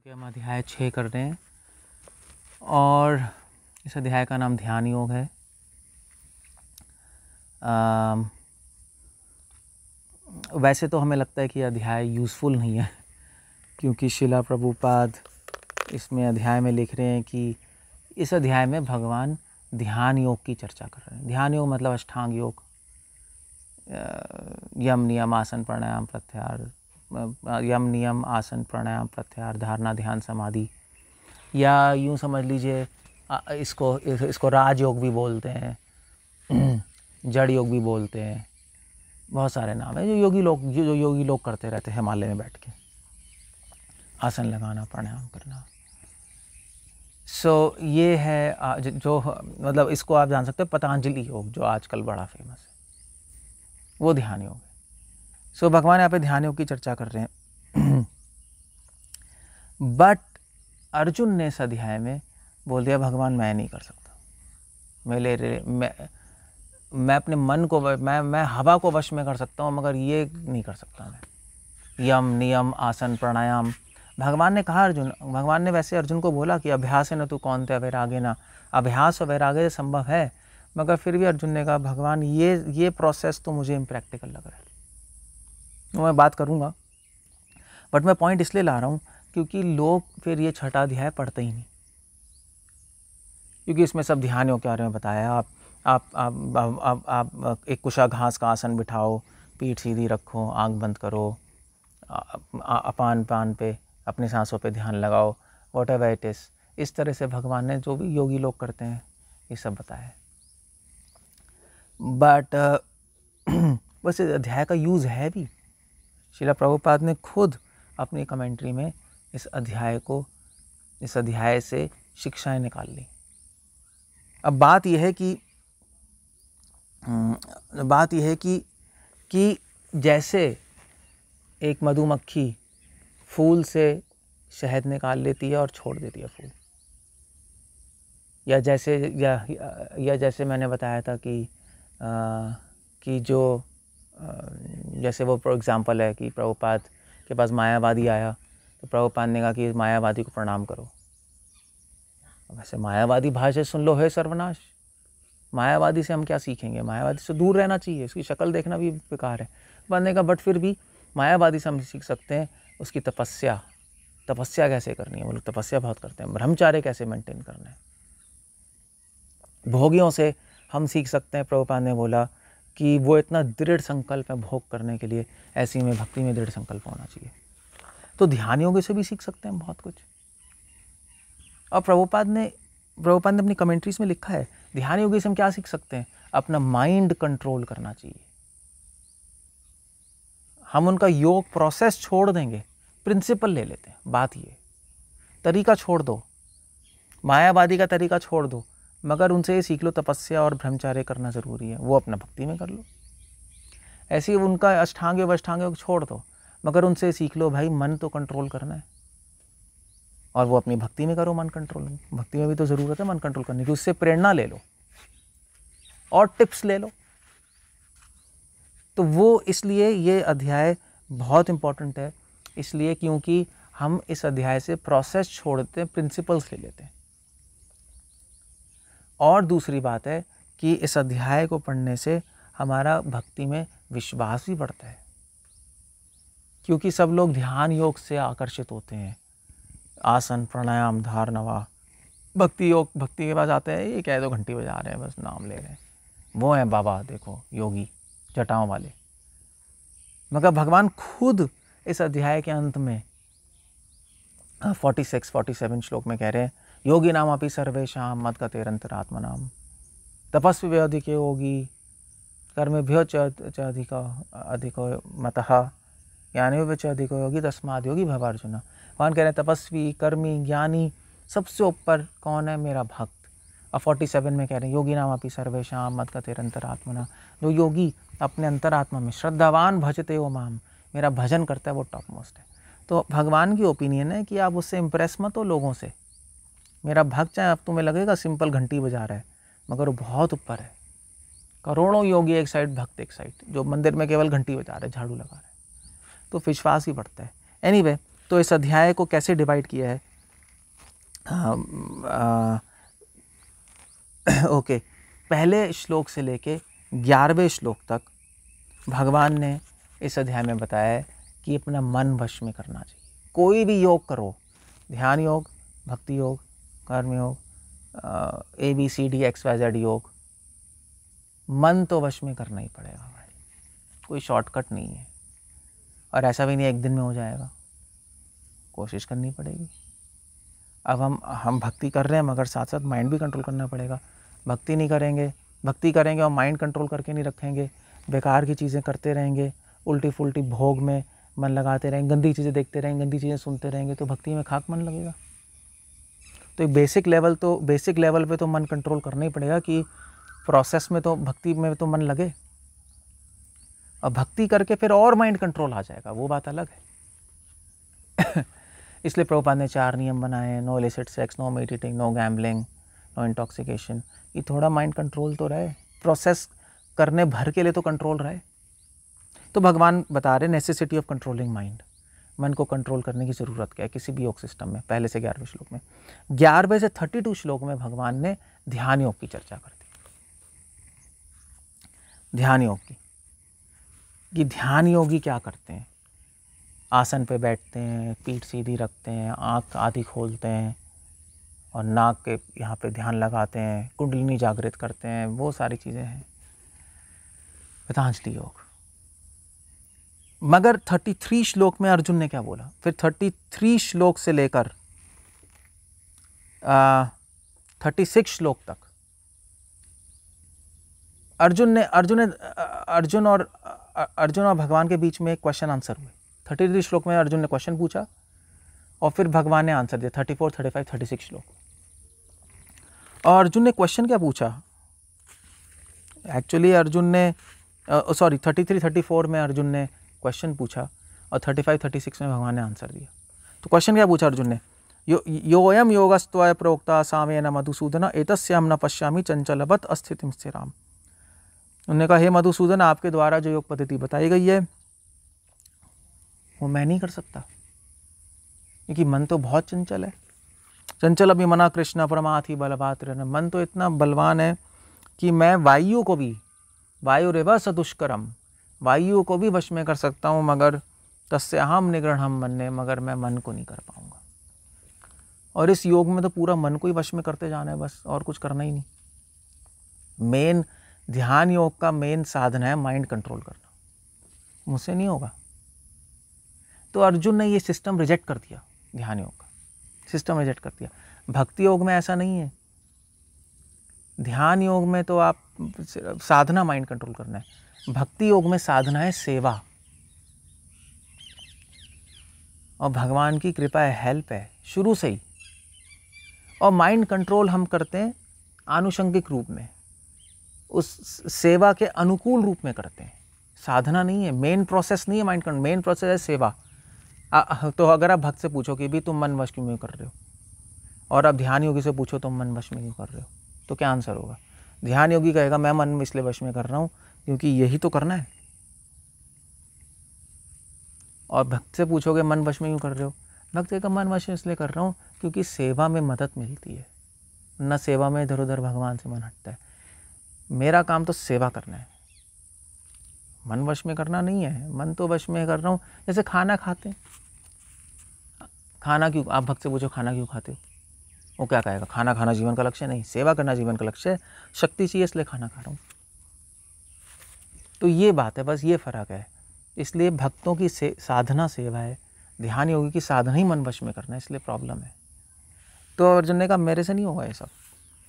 Okay, हम अध्याय 6 कर रहे हैं और इस अध्याय का नाम ध्यान योग है। वैसे तो हमें लगता है कि अध्याय यूज़फुल नहीं है, क्योंकि शिला प्रभुपाद इसमें अध्याय में लिख रहे हैं कि इस अध्याय में भगवान ध्यान योग की चर्चा कर रहे हैं। ध्यान योग मतलब अष्टांग योग, यम नियम आसन प्राणायाम प्रत्याहार, यम नियम आसन प्राणायाम प्रत्याहार, धारणा ध्यान समाधि, या यूँ समझ लीजिए इसको राजयोग भी बोलते हैं, जड़ योग भी बोलते हैं। बहुत सारे नाम हैं जो योगी लोग करते रहते हैं हिमालय में बैठ के, आसन लगाना, प्राणायाम करना। सो ये है जो मतलब इसको आप जान सकते हो पतंजलि योग, जो आजकल बड़ा फेमस है, वो ध्यान योग है। सो भगवान यहाँ पे ध्यान योग की चर्चा कर रहे हैं। बट अर्जुन ने इस अध्याय में बोल दिया, भगवान मैं नहीं कर सकता, मैं अपने मन को मैं हवा को वश में कर सकता हूँ, मगर ये नहीं कर सकता मैं। यम नियम आसन प्राणायाम, भगवान ने कहा भगवान ने वैसे अर्जुन को बोला कि अभ्यास है न तू कौन ते वैरागे ना, अभ्यास और वैराग्य संभव है, मगर फिर भी अर्जुन ने कहा भगवान ये प्रोसेस तो मुझे इम्प्रैक्टिकल लग रहा है। तो मैं बात करूँगा, बट मैं पॉइंट इसलिए ला रहा हूँ क्योंकि लोग फिर ये छठा अध्याय पढ़ते ही नहीं, क्योंकि इसमें सब ध्यान योग के बारे में बताया। आप एक कुशा घास का आसन बिठाओ, पीठ सीधी रखो, आंख बंद करो, अपान पान पे अपने सांसों पे ध्यान लगाओ, वॉट एवर इट इज़। इस तरह से भगवान ने जो भी योगी लोग करते हैं ये सब बताया। बट बस इस अध्याय का यूज़ है भी। शिला प्रभुपाद ने खुद अपनी कमेंट्री में इस अध्याय से शिक्षाएं निकाल ली। अब बात यह है कि जैसे एक मधुमक्खी फूल से शहद निकाल लेती है और छोड़ देती है फूल, या जैसे मैंने बताया था कि जो जैसे वो फॉर एग्ज़ाम्पल है कि प्रभुपाद के पास मायावादी आया तो प्रभुपाद ने कहा कि मायावादी को प्रणाम करो। वैसे मायावादी भाषा सुन लो है सर्वनाश, मायावादी से हम क्या सीखेंगे, मायावादी से दूर रहना चाहिए, उसकी शक्ल देखना भी बेकार है बनने का। बट फिर भी मायावादी से हम सीख सकते हैं उसकी तपस्या कैसे करनी है। वो लोग तपस्या बहुत करते हैं, ब्रह्मचार्य कैसे मेंटेन करना है। भोगियों से हम सीख सकते हैं, प्रभुपाद ने बोला कि वो इतना दृढ़ संकल्प है भोग करने के लिए, ऐसी में भक्ति में दृढ़ संकल्प होना चाहिए। तो ध्यान योग से भी सीख सकते हैं बहुत कुछ। और प्रभुपाद ने अपनी कमेंट्रीज में लिखा है ध्यान योग से हम क्या सीख सकते हैं, अपना माइंड कंट्रोल करना चाहिए। हम उनका योग प्रोसेस छोड़ देंगे, प्रिंसिपल ले लेते हैं। बात ये, तरीका छोड़ दो, मायावादी का तरीका छोड़ दो, मगर उनसे ये सीख लो तपस्या और ब्रह्मचार्य करना ज़रूरी है, वो अपना भक्ति में कर लो। ऐसे ही उनका अष्टांग छोड़ दो, मगर उनसे सीख लो भाई मन तो कंट्रोल करना है, और वो अपनी भक्ति में करो मन कंट्रोल। भक्ति में भी तो ज़रूरत है मन कंट्रोल करने की, उससे प्रेरणा ले लो और टिप्स ले लो। तो वो इसलिए ये अध्याय बहुत इम्पोर्टेंट है, इसलिए क्योंकि हम इस अध्याय से प्रोसेस छोड़ते हैं, प्रिंसिपल्स ले लेते हैं। और दूसरी बात है कि इस अध्याय को पढ़ने से हमारा भक्ति में विश्वास भी बढ़ता है, क्योंकि सब लोग ध्यान योग से आकर्षित होते हैं, आसन प्राणायाम धारणा, भक्ति के पास आते हैं, ये क्या है 2 घंटी बजा रहे हैं, बस नाम ले रहे हैं, वो हैं बाबा देखो योगी जटाओं वाले। मगर भगवान खुद इस अध्याय के अंत में 46-47 श्लोक में कह रहे हैं, योगी नाम अपि सर्वेषां मद्गतेरन्तरात्मा नाम तपस्वी अधिक योगी कर्मेभ्यो च अधिको मतः ज्ञानियों च अधिको योगी तस्माद् योगी भव अर्जुन। भगवान कह रहे हैं तपस्वी कर्मी ज्ञानी सबसे ऊपर कौन है, मेरा भक्त। और 47 में कह रहे हैं योगी नाम अपि सर्वेषां मद्गतेरन्तरात्मना, जो योगी अपने अंतरात्मा में श्रद्धावान भजते ओ माम, मेरा भजन करता है, वो टॉप मोस्ट है। तो भगवान की ओपिनियन है कि आप उससे इम्प्रेस मत हो लोगों से। मेरा भक्त चाहे अब तुम्हें लगेगा सिंपल घंटी बजा रहा है, मगर वो बहुत ऊपर है। करोड़ों योगी एक साइड, भक्त एक साइड, जो मंदिर में केवल घंटी बजा रहे, झाड़ू लगा रहे, तो विश्वास ही बढ़ता है। एनीवे, तो इस अध्याय को कैसे डिवाइड किया है? ओके, पहले श्लोक से लेके 11वें श्लोक तक भगवान ने इस अध्याय में बताया है कि अपना मन वश में करना चाहिए। कोई भी योग करो, ध्यान योग, भक्ति योग, कर्म योग, ABCD XYZ योग, मन तो वश में करना ही पड़ेगा भाई, कोई शॉर्टकट नहीं है। और ऐसा भी नहीं एक दिन में हो जाएगा, कोशिश करनी पड़ेगी। अब हम भक्ति कर रहे हैं मगर साथ साथ माइंड भी कंट्रोल करना पड़ेगा। भक्ति नहीं करेंगे, भक्ति करेंगे और माइंड कंट्रोल करके नहीं रखेंगे, बेकार की चीज़ें करते रहेंगे, उल्टी फुल्टी भोग में मन लगाते रहेंगे, गंदी चीज़ें देखते रहेंगे, गंदी चीज़ें सुनते रहेंगे, तो भक्ति में खाक मन लगेगा। तो एक बेसिक लेवल पे तो मन कंट्रोल करना ही पड़ेगा कि प्रोसेस में तो, भक्ति में तो मन लगे। और भक्ति करके फिर और माइंड कंट्रोल आ जाएगा, वो बात अलग है। इसलिए प्रभुपाद ने 4 नियम बनाए हैं, no illicit sex, no meditating, no gambling, no intoxication. ये थोड़ा माइंड कंट्रोल तो रहे, प्रोसेस करने भर के लिए तो कंट्रोल रहे। तो भगवान बता रहे नेसेसिटी ऑफ कंट्रोलिंग माइंड, मन को कंट्रोल करने की ज़रूरत क्या है किसी भी योग सिस्टम में। पहले से 11वें श्लोक में, 11वें से 32 श्लोक में भगवान ने ध्यान योग की चर्चा कर दी। ध्यान योग की, कि ध्यान योगी क्या करते हैं। आसन पे बैठते हैं, पीठ सीधी रखते हैं, आँख आधी खोलते हैं और नाक के यहाँ पे ध्यान लगाते हैं, कुंडलिनी जागृत करते हैं, वो सारी चीज़ें हैं पतंजलि योग। मगर 33 श्लोक में अर्जुन ने क्या बोला, फिर 33 श्लोक से लेकर 36 श्लोक तक अर्जुन और भगवान के बीच में एक क्वेश्चन आंसर हुए। 33 श्लोक में अर्जुन ने क्वेश्चन पूछा और फिर भगवान ने आंसर दिया। 34, 35, 36 श्लोक। और अर्जुन ने क्वेश्चन क्या पूछा, एक्चुअली अर्जुन ने 33, 34 में अर्जुन ने क्वेश्चन पूछा और 35, 36 में भगवान ने आंसर दिया। तो क्वेश्चन क्या पूछा अर्जुन ने, योऽयं योगस्त्वया प्रोक्ता सामेन मधुसूदन एतस्यां न पश्यामि चंचलवत् अस्थितिं स्थिराम्। उन्होंने कहा, हे मधुसूदन, आपके द्वारा जो योग पद्धति बताई गई है वो मैं नहीं कर सकता, क्योंकि मन तो बहुत चंचल है। चंचल अभी मना कृष्ण परमाथि बलवात्। मन तो इतना बलवान है कि मैं वायु को भी, वायुरेव स दुष्करम, वायु को भी वश में कर सकता हूँ, मगर तस्याहम निग्रहणम मन्ये, मगर मैं मन को नहीं कर पाऊंगा। और इस योग में तो पूरा मन को ही वश में करते जाना है बस, और कुछ करना ही नहीं। मेन ध्यान योग का मेन साधन है माइंड कंट्रोल करना, मुझसे नहीं होगा। तो अर्जुन ने ये सिस्टम रिजेक्ट कर दिया, ध्यान योग का सिस्टम रिजेक्ट कर दिया। भक्ति योग में ऐसा नहीं है। ध्यान योग में तो आप साधना माइंड कंट्रोल करना है, भक्ति योग में साधना है सेवा, और भगवान की कृपा है, हेल्प है शुरू से ही। और माइंड कंट्रोल हम करते हैं आनुषंगिक रूप में, उस सेवा के अनुकूल रूप में करते हैं, साधना नहीं है। मेन प्रोसेस नहीं है माइंड कंट्रोल, मेन प्रोसेस है सेवा। तो अगर आप भक्त से पूछो कि भी तुम मन वश क्यों कर रहे हो, और आप ध्यान योगी से पूछो तुम मन वश में क्यों कर रहे हो, तो क्या आंसर होगा? ध्यान योगी कहेगा मैं मन इसलिए वश में कर रहा हूँ क्योंकि यही तो करना है। और भक्त से पूछोगे मन वश में क्यों कर रहे हो, भक्त कहेगा मन वश इसलिए कर रहा हूँ क्योंकि सेवा में मदद मिलती है, न सेवा में इधर उधर भगवान से मन हटता है। मेरा काम तो सेवा करना है, मन वश में करना नहीं है। मन तो वश में कर रहा हूँ, जैसे खाना खाते हैं, खाना क्यों, आप भक्त से पूछो खाना क्यों खाते हो, वो क्या कहेगा, खाना खाना जीवन का लक्ष्य नहीं, सेवा करना जीवन का लक्ष्य है, शक्ति चाहिए इसलिए खाना खा रहा हूँ। तो ये बात है, बस ये फ़र्क है। इसलिए भक्तों की साधना सेवा है, ध्यान योगी की साधना ही मन वश में करना है, इसलिए प्रॉब्लम है। तो अर्जुन ने कहा मेरे से नहीं होगा ये सब।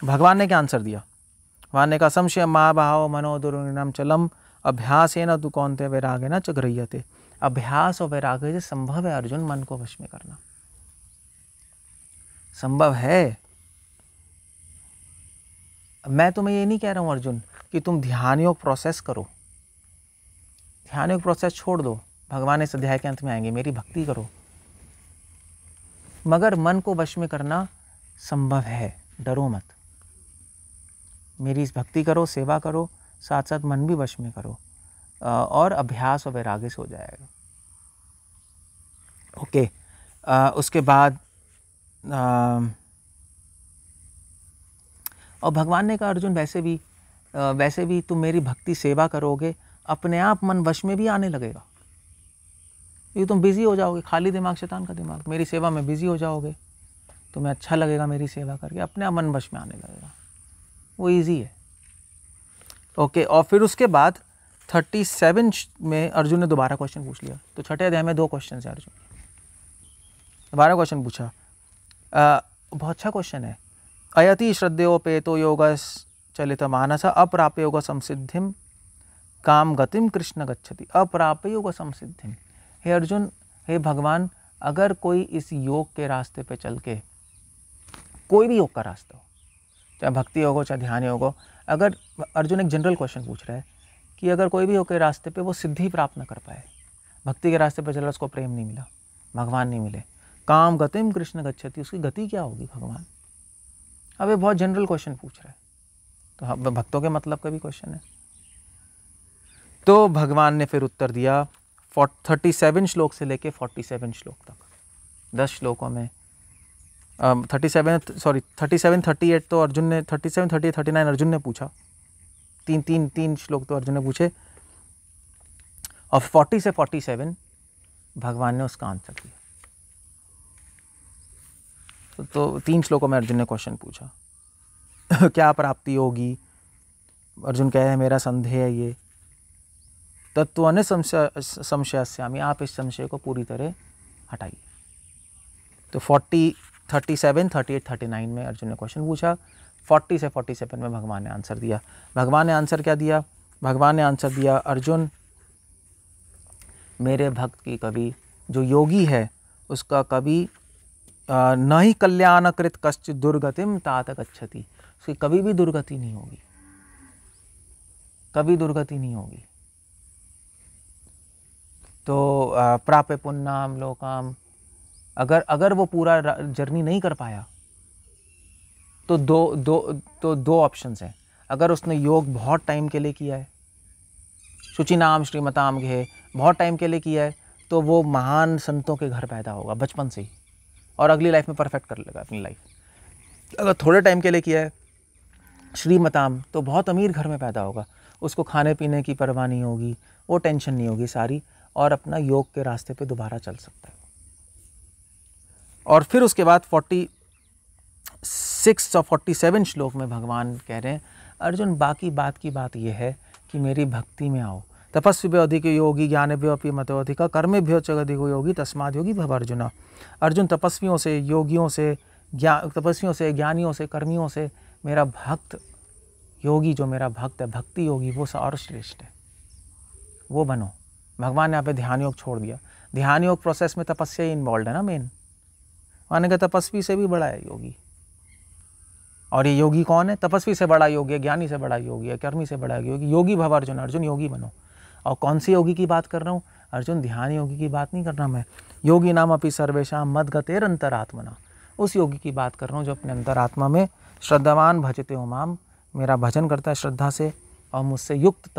भगवान ने क्या आंसर दिया, भगवान ने कहा संशय मा भाव मनो दुर्निर्णम चलम अभ्यासेन तु कौन्तेय वैरागेन च गृह्यते। अभ्यास और वैराग्य से संभव है अर्जुन मन को वश में करना, संभव है। मैं तुम्हें ये नहीं कह रहा हूँ अर्जुन कि तुम ध्यान योग प्रोसेस करो, ध्यान योग प्रोसेस छोड़ दो, भगवान इस अध्याय के अंत में आएंगे, मेरी भक्ति करो। मगर मन को वश में करना संभव है, डरो मत। मेरी इस भक्ति करो, सेवा करो, साथ साथ मन भी वश में करो, और अभ्यास और वैराग्य से हो जाएगा। ओके, उसके बाद और भगवान ने कहा अर्जुन वैसे भी तुम मेरी भक्ति सेवा करोगे, अपने आप मन वश में भी आने लगेगा। ये तुम बिजी हो जाओगे, खाली दिमाग शैतान का दिमाग, मेरी सेवा में बिजी हो जाओगे, तुम्हें अच्छा लगेगा मेरी सेवा करके, अपने आप मन वश में आने लगेगा, वो इजी है। ओके, और फिर उसके बाद 37 में अर्जुन ने दोबारा क्वेश्चन पूछ लिया। तो छठे अध्याय में 2 क्वेश्चन है, अर्जुन दोबारा क्वेश्चन पूछा। बहुत अच्छा क्वेश्चन है। अयति श्रद्धेयोपेतो योगश्चलित मानस अप्राप्य योग संसिद्धिम काम गतिम कृष्ण गच्छति। अप्राप्य योग संसिद्धिम, हे अर्जुन, हे भगवान, अगर कोई इस योग के रास्ते पे चल के, कोई भी योग का रास्ता हो, चाहे भक्ति योग हो चाहे ध्यान योग हो, अगर अर्जुन एक जनरल क्वेश्चन पूछ रहा है कि अगर कोई भी योग के रास्ते पे वो सिद्धि प्राप्त न कर पाए, भक्ति के रास्ते पे चला, उसको प्रेम नहीं मिला, भगवान नहीं मिले, काम गतिम कृष्ण गच्छति, उसकी गति क्या होगी भगवान। अब ये बहुत जनरल क्वेश्चन पूछ रहा है, तो भक्तों के मतलब का भी क्वेश्चन है। तो भगवान ने फिर उत्तर दिया 37 श्लोक से लेके 47 श्लोक तक, 10 श्लोकों में 37 38 तो अर्जुन ने, 37 38 39 अर्जुन ने पूछा, तीन श्लोक तो अर्जुन ने पूछे, और 40 से 47 भगवान ने उसका आंसर दिया। तो 3 श्लोकों में अर्जुन ने क्वेश्चन पूछा क्या प्राप्ति होगी, अर्जुन कह रहे हैं मेरा संदेह है ये, तत्व संशयास्यामि, आप इस संशय को पूरी तरह हटाइए। तो 40 37 38 39 में अर्जुन ने क्वेश्चन पूछा, 40 से 47 में भगवान ने आंसर दिया। भगवान ने आंसर क्या दिया? भगवान ने आंसर दिया, अर्जुन, मेरे भक्त की कभी, जो योगी है उसका कभी न ही कल्याणकृत कश्चित दुर्गतिम तात गच्छति, उसकी कभी भी दुर्गति नहीं होगी, कभी दुर्गति नहीं होगी। तो प्राप्य पुण्यम लोकाम, अगर वो पूरा जर्नी नहीं कर पाया तो दो ऑप्शंस हैं। अगर उसने योग बहुत टाइम के लिए किया है, शुचि नाम श्रीमताम घे, बहुत टाइम के लिए किया है, तो वो महान संतों के घर पैदा होगा बचपन से ही, और अगली लाइफ में परफेक्ट कर लेगा अपनी लाइफ। अगर थोड़े टाइम के लिए किया है श्रीमताम, तो बहुत अमीर घर में पैदा होगा, उसको खाने पीने की परवाह नहीं होगी, वो टेंशन नहीं होगी सारी, और अपना योग के रास्ते पे दोबारा चल सकता है। और फिर उसके बाद 46 और 47 श्लोक में भगवान कह रहे हैं, अर्जुन, बाकी बात की बात यह है कि मेरी भक्ति में आओ। तपस्विभ्यो अधिक योगी ज्ञानेभ्यो अपि मतो अधिक कर्मेभ्यो च अधिको योगी तस्माद् योगी भव अर्जुन। अर्जुन, तपस्वियों से, योगियों से, तपस्वियों से, ज्ञानियों से, कर्मियों से मेरा भक्त योगी, जो मेरा भक्त है, भक्ति योगी, वो और श्रेष्ठ है, वो बनो। भगवान ने यहाँ पे ध्यान योग छोड़ दिया। ध्यान योग प्रोसेस में तपस्या ही इन्वॉल्व है ना मेन, माने का तपस्वी से भी बड़ा है योगी। और ये योगी कौन है? तपस्वी से बड़ा योगी है, ज्ञानी से बड़ा योगी है, कर्मी से बड़ा योगी। योगी भव अर्जुन, अर्जुन योगी बनो। और कौन सी योगी की बात कर रहा हूँ अर्जुन? ध्यान योगी की बात नहीं कर रहा मैं। योगी नाम अपि सर्वेषां मद्गतेर अंतरात्मना, उस योगी की बात कर रहा हूँ जो अपने अंतरात्मा में श्रद्धावान भजते हो माम, मेरा भजन करता है श्रद्धा से, और मुझसे युक्त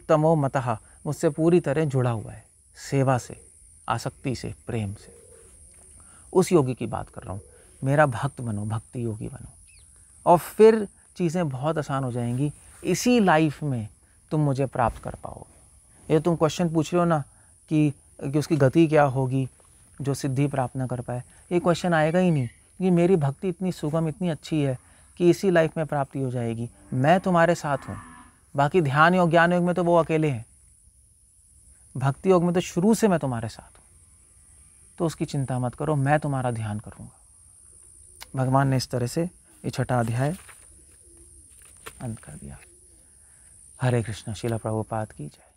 तमो मतः, मुझसे पूरी तरह जुड़ा हुआ है, सेवा से, आसक्ति से, प्रेम से। उस योगी की बात कर रहा हूँ। मेरा भक्त बनो, भक्ति योगी बनो, और फिर चीज़ें बहुत आसान हो जाएंगी। इसी लाइफ में तुम मुझे प्राप्त कर पाओगे। ये तुम क्वेश्चन पूछ रहे हो ना कि उसकी गति क्या होगी जो सिद्धि प्राप्त ना कर पाए, ये क्वेश्चन आएगा ही नहीं, कि मेरी भक्ति इतनी सुगम, इतनी अच्छी है कि इसी लाइफ में प्राप्ति हो जाएगी। मैं तुम्हारे साथ हूँ। बाकी ध्यान योग, ज्ञान योग में तो वो अकेले हैं, भक्ति योग में तो शुरू से मैं तुम्हारे साथ हूँ। तो उसकी चिंता मत करो, मैं तुम्हारा ध्यान करूँगा। भगवान ने इस तरह से ये 6ठा अध्याय अंत कर दिया। हरे कृष्ण। श्रील प्रभुपाद की जय।